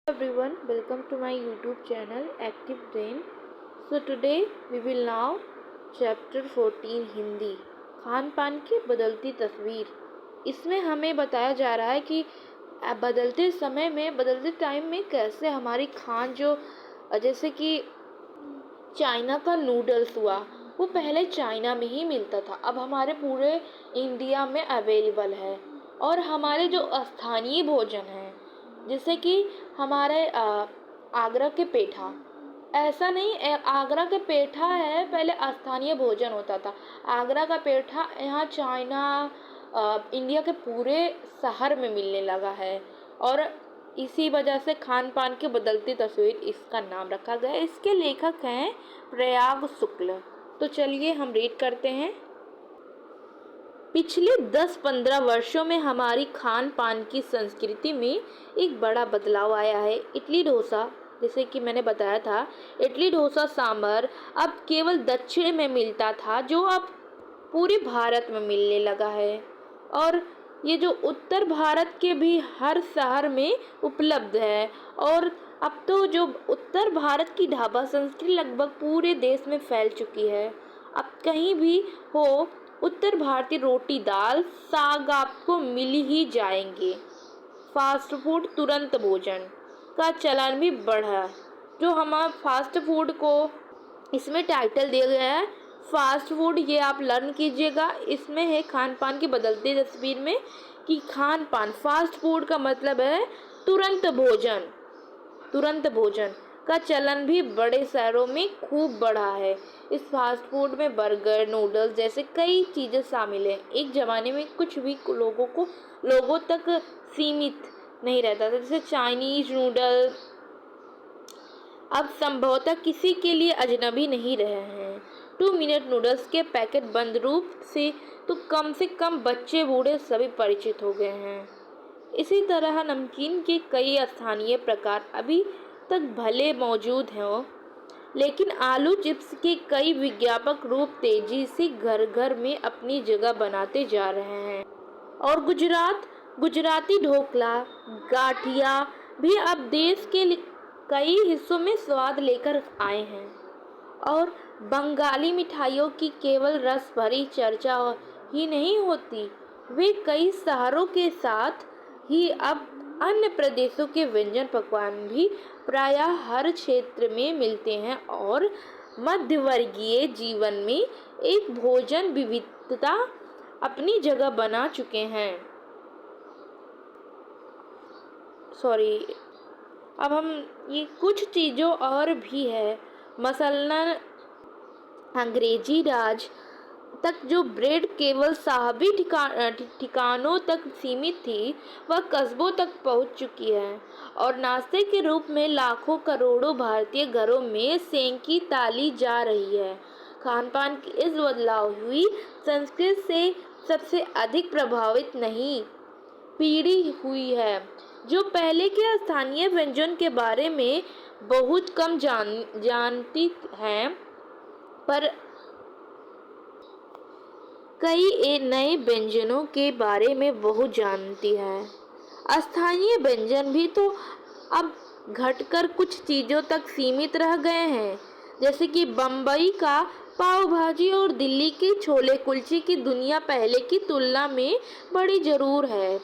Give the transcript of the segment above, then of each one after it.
Everyone, welcome to my YouTube channel Active Brain. So today we will now chapter 14 Hindi Khan पान की बदलती तस्वीर। इसमें हमें बताया जा रहा है कि बदलते समय में बदलते टाइम में कैसे हमारी खान जो जैसे कि चाइना का नूडल्स हुआ, वो पहले चाइना में ही मिलता था, अब हमारे पूरे इंडिया में अवेलेबल है। और हमारे जो स्थानीय भोजन है जैसे कि हमारे आगरा के पेठा, ऐसा नहीं आगरा के पेठा है, पहले स्थानीय भोजन होता था। आगरा का पेठा यहाँ चाइना इंडिया के पूरे शहर में मिलने लगा है और इसी वजह से खान पान की बदलती तस्वीर इसका नाम रखा गया है। इसके लेखक हैं प्रयाग शुक्ल। तो चलिए हम रीड करते हैं। पिछले 10-15 वर्षों में हमारी खान पान की संस्कृति में एक बड़ा बदलाव आया है। इडली डोसा, जैसे कि मैंने बताया था, इडली डोसा सांभर अब केवल दक्षिण में मिलता था, जो अब पूरे भारत में मिलने लगा है। और ये जो उत्तर भारत के भी हर शहर में उपलब्ध है। और अब तो जो उत्तर भारत की ढाबा संस्कृति लगभग पूरे देश में फैल चुकी है। अब कहीं भी हो, उत्तर भारतीय रोटी दाल साग आपको मिल ही जाएंगे। फास्ट फूड, तुरंत भोजन का चलन भी बढ़ा। जो हमारा फास्ट फूड को इसमें टाइटल दिया गया है फास्ट फूड, ये आप लर्न कीजिएगा। इसमें है खान पान की बदलती तस्वीर में कि खान पान, फास्ट फूड का मतलब है तुरंत भोजन। तुरंत भोजन का चलन भी बड़े शहरों में खूब बढ़ा है। इस फास्ट फूड में बर्गर, नूडल्स जैसे कई चीज़ें शामिल हैं। एक ज़माने में कुछ भी लोगों तक सीमित नहीं रहता था, जैसे चाइनीज नूडल अब संभवतः किसी के लिए अजनबी नहीं रहे हैं। 2 मिनट नूडल्स के पैकेट बंद रूप से कम बच्चे बूढ़े सभी परिचित हो गए हैं। इसी तरह नमकीन के कई स्थानीय प्रकार अभी तक भले मौजूद हैं, लेकिन आलू चिप्स के कई विज्ञापक रूप तेजी से घर घर में अपनी जगह बनाते जा रहे हैं। और गुजराती ढोकला, गाठिया भी अब देश के कई हिस्सों में स्वाद लेकर आए हैं। और बंगाली मिठाइयों की केवल रस भरी चर्चा ही नहीं होती, वे कई शहरों के साथ ही अब अन्य प्रदेशों के व्यंजन पकवान भी प्रायः हर क्षेत्र में मिलते हैं और मध्यवर्गीय जीवन में एक भोजन विविधता अपनी जगह बना चुके हैं। अब हम ये कुछ चीज़ों और भी है, मसलन अंग्रेजी राज तक जो ब्रेड केवल साहबी ठिकानों तक सीमित थी, वह कस्बों तक पहुंच चुकी है और नाश्ते के रूप में लाखों करोड़ों भारतीय घरों में सेंकी ताली जा रही है। खान पान की इस बदलाव हुई संस्कृति से सबसे अधिक प्रभावित नहीं पीढ़ी हुई है, जो पहले के स्थानीय व्यंजन के बारे में बहुत कम जानती है, पर कई नए व्यंजनों के बारे में बहुत जानती है। स्थानीय व्यंजन भी तो अब घटकर कुछ चीज़ों तक सीमित रह गए हैं, जैसे कि बम्बई का पाव भाजी और दिल्ली के छोले कुलचे की दुनिया पहले की तुलना में बड़ी जरूर है,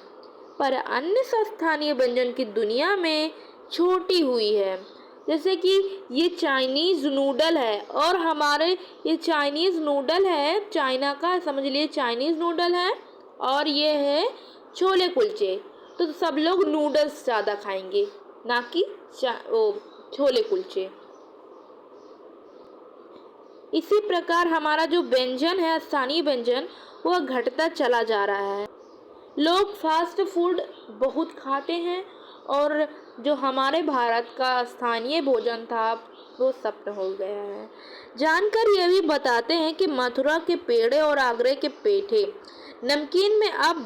पर अन्य स्थानीय व्यंजन की दुनिया में छोटी हुई है। जैसे कि ये चाइनीज़ नूडल है और हमारे ये चाइनीज़ नूडल है, चाइना का समझ लिए चाइनीज़ नूडल है, और ये है छोले कुलचे। तो सब लोग नूडल्स ज़्यादा खाएंगे, ना कि छोले कुलचे। इसी प्रकार हमारा जो व्यंजन है, स्थानीय व्यंजन, वह घटता चला जा रहा है। लोग फास्ट फूड बहुत खाते हैं और जो हमारे भारत का स्थानीय भोजन था वो सप्त हो गया है। जानकर ये भी बताते हैं कि मथुरा के पेड़े और आगरे के पेठे, नमकीन में अब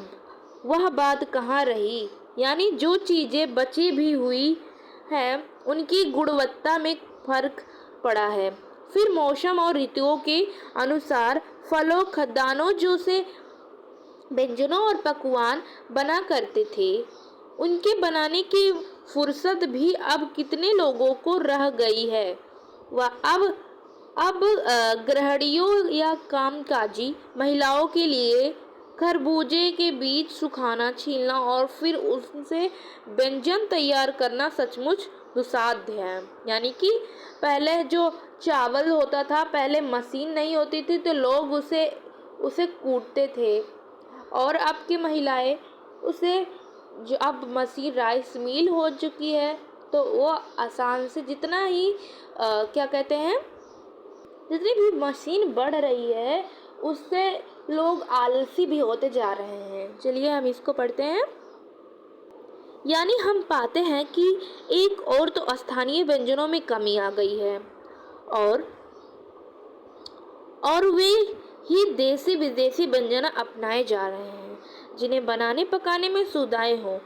वह बात कहाँ रही, यानी जो चीज़ें बची भी हुई है उनकी गुणवत्ता में फर्क पड़ा है। फिर मौसम और ऋतुओं के अनुसार फलों, खाद्यान्नों जो से व्यंजनों और पकवान बना करते थे, उनके बनाने की फुर्सत भी अब कितने लोगों को रह गई है। वह अब गृहिणियों या कामकाजी महिलाओं के लिए खरबूजे के बीज सुखाना, छीलना और फिर उनसे व्यंजन तैयार करना सचमुच दुस्साध्य है। यानी कि पहले जो चावल होता था, पहले मशीन नहीं होती थी तो लोग उसे उसे कूटते थे, और अब की महिलाएं उसे, जो अब मशीन राइस मिल हो चुकी है, तो वो आसान से जितना ही क्या कहते हैं, जितनी भी मशीन बढ़ रही है उससे लोग आलसी भी होते जा रहे हैं। चलिए हम इसको पढ़ते हैं। यानी हम पाते हैं कि एक और तो स्थानीय व्यंजनों में कमी आ गई है, और वे ही देसी विदेशी व्यंजन अपनाए जा रहे हैं जिन्हें बनाने पकाने में सुविधाएं हो।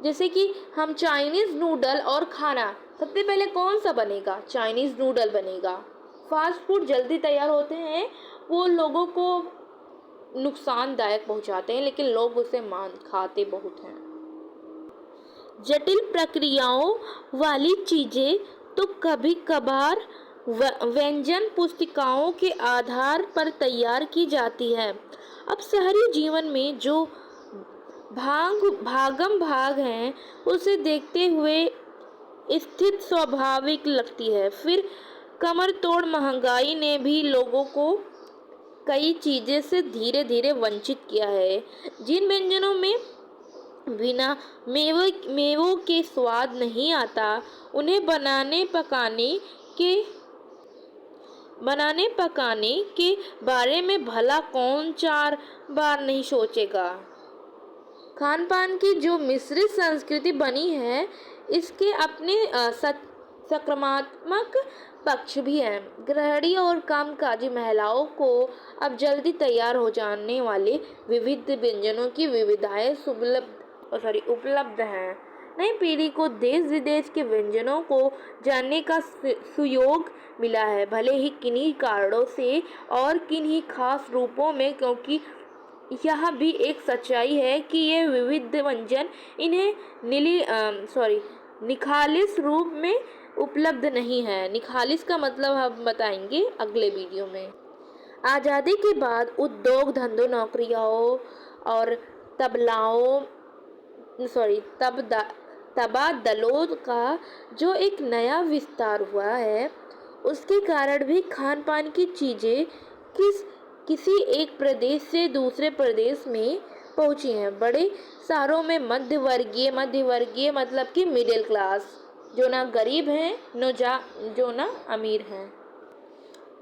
जैसे कि हम चाइनीज़ नूडल और खाना, सबसे पहले कौन सा बनेगा? चाइनीज़ नूडल बनेगा। फास्ट फूड जल्दी तैयार होते हैं, वो लोगों को नुकसानदायक पहुंचाते हैं, लेकिन लोग उसे खाते बहुत हैं। जटिल प्रक्रियाओं वाली चीज़ें तो कभी कभार व्यंजन पुस्तिकाओं के आधार पर तैयार की जाती है। अब शहरी जीवन में जो भागम भाग हैं, उसे देखते हुए स्थिति स्वाभाविक लगती है। फिर कमर तोड़ महंगाई ने भी लोगों को कई चीज़ें से धीरे धीरे वंचित किया है। जिन व्यंजनों में बिना मेवों के स्वाद नहीं आता, उन्हें बनाने पकाने के बारे में भला कौन 4 बार नहीं सोचेगा। खान पान की जो मिश्रित संस्कृति बनी है, इसके अपने सकारात्मक पक्ष भी हैं। गृहिणी और कामकाजी महिलाओं को अब जल्दी तैयार हो जाने वाले विविध व्यंजनों की विविधताएं उपलब्ध हैं। नई पीढ़ी को देश विदेश के व्यंजनों को जानने का सुयोग मिला है, भले ही किन्हीं कारणों से और किन्हीं खास रूपों में, क्योंकि यह भी एक सच्चाई है कि ये विविध व्यंजन इन्हें निखालिस रूप में उपलब्ध नहीं है। निखालिस का मतलब हम बताएंगे अगले वीडियो में। आज़ादी के बाद उद्योग धंधों, नौकरियों और तबादलों का जो एक नया विस्तार हुआ है, उसके कारण भी खान पान की चीज़ें किसी एक प्रदेश से दूसरे प्रदेश में पहुंची हैं। बड़े शहरों में मध्यवर्गीय मतलब कि मिडिल क्लास, जो ना गरीब हैं जो ना अमीर हैं,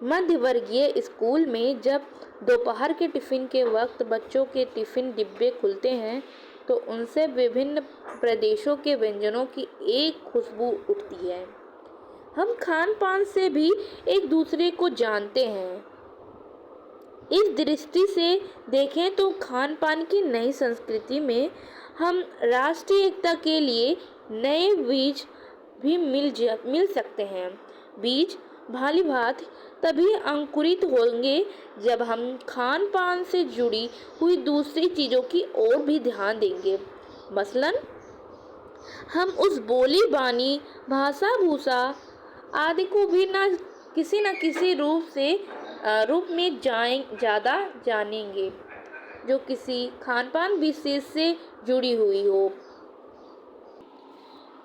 मध्यवर्गीय स्कूल में जब दोपहर के टिफ़िन के वक्त बच्चों के टिफ़िन डिब्बे खुलते हैं, तो उनसे विभिन्न प्रदेशों के व्यंजनों की एक खुशबू उठती है। हम खान पान से भी एक दूसरे को जानते हैं। इस दृष्टि से देखें तो खान पान की नई संस्कृति में हम राष्ट्रीय एकता के लिए नए बीज भी मिल सकते हैं। बीज भाली भांति तभी अंकुरित होंगे जब हम खान पान से जुड़ी हुई दूसरी चीज़ों की ओर भी ध्यान देंगे। मसलन हम उस बोली बानी, भाषा भूषा आदि को भी न किसी रूप में ज़्यादा जानेंगे, जो किसी खान पान विशेष से जुड़ी हुई हो।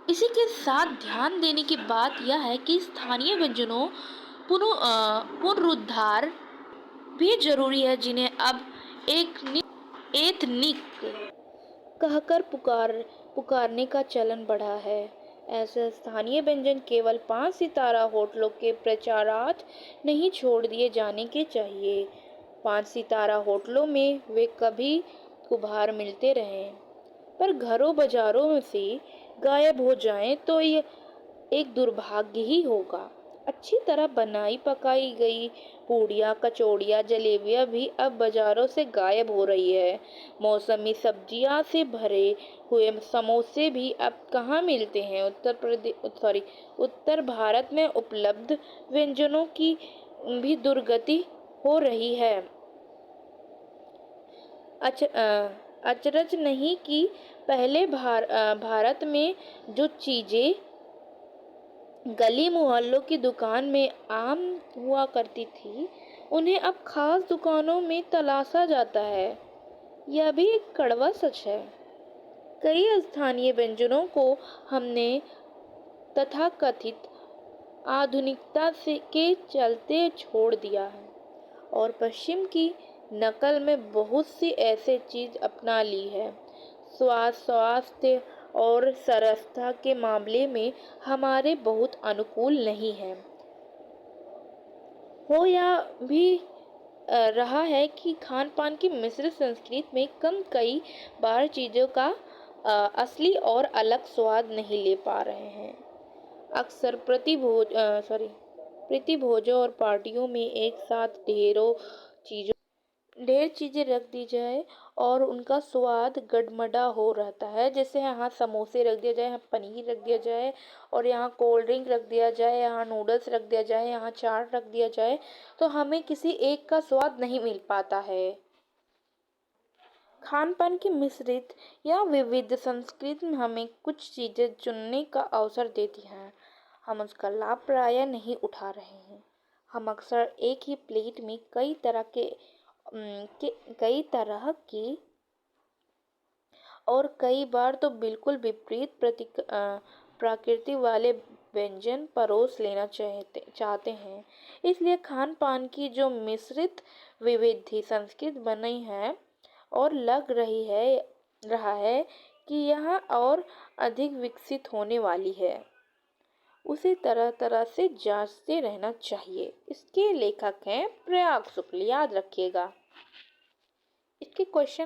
इसी के साथ ध्यान देने की बात यह है कि स्थानीय व्यंजनों पुनरुद्धार भी जरूरी है, जिन्हें अब एथनिक कहकर पुकारने का चलन बढ़ा है। ऐसे स्थानीय व्यंजन केवल 5 सितारा होटलों के प्रचारार्थ नहीं छोड़ दिए जाने के चाहिए। 5 सितारा होटलों में वे कभी कभार मिलते रहें, पर घरों बाजारों में से गायब हो जाएं तो ये एक दुर्भाग्य ही होगा। अच्छी तरह बनाई पकाई गई पूड़ियाँ, कचौड़ियाँ, जलेबियाँ भी अब बाजारों से गायब हो रही है। मौसमी सब्जियाँ से भरे हुए समोसे भी अब कहाँ मिलते हैं। उत्तर भारत में उपलब्ध व्यंजनों की भी दुर्गति हो रही है। अचरज नहीं कि पहले भारत में जो चीज़ें गली मोहल्लों की दुकान में आम हुआ करती थी, उन्हें अब खास दुकानों में तलाशा जाता है। यह भी एक कड़वा सच है। कई स्थानीय व्यंजनों को हमने तथाकथित आधुनिकता से के चलते छोड़ दिया है और पश्चिम की नकल में बहुत सी ऐसे चीज अपना ली है। स्वास्थ्य और सरसता के मामले में हमारे बहुत अनुकूल नहीं है। हो या भी रहा है कि खान पान की मिश्रित संस्कृति में कम कई बार चीज़ों का असली और अलग स्वाद नहीं ले पा रहे हैं। अक्सर प्रतिभोजों और पार्टियों में एक साथ ढेर चीज़ें रख दी जाए और उनका स्वाद गडमडा हो रहता है। जैसे यहाँ समोसे रख दिया जाए, यहाँ पनीर रख दिया जाए और यहाँ कोल्ड ड्रिंक रख दिया जाए, यहाँ नूडल्स रख दिया जाए, यहाँ चाट रख दिया जाए, तो हमें किसी एक का स्वाद नहीं मिल पाता है। खान पान की मिश्रित या विविध संस्कृति में हमें कुछ चीज़ें चुनने का अवसर देती हैं। हम उसका लाभ प्राय नहीं उठा रहे हैं। हम अक्सर एक ही प्लेट में कई तरह की और कई बार तो बिल्कुल विपरीत प्रकृति वाले व्यंजन परोस लेना चाहते हैं। इसलिए खान पान की जो मिश्रित विविधि संस्कृति बनी है और रहा है कि यह और अधिक विकसित होने वाली है, उसे तरह तरह से जांचते रहना चाहिए। इसके लेखक हैं प्रयाग शुक्ल, याद रखिएगा। इसके क्वेश्चन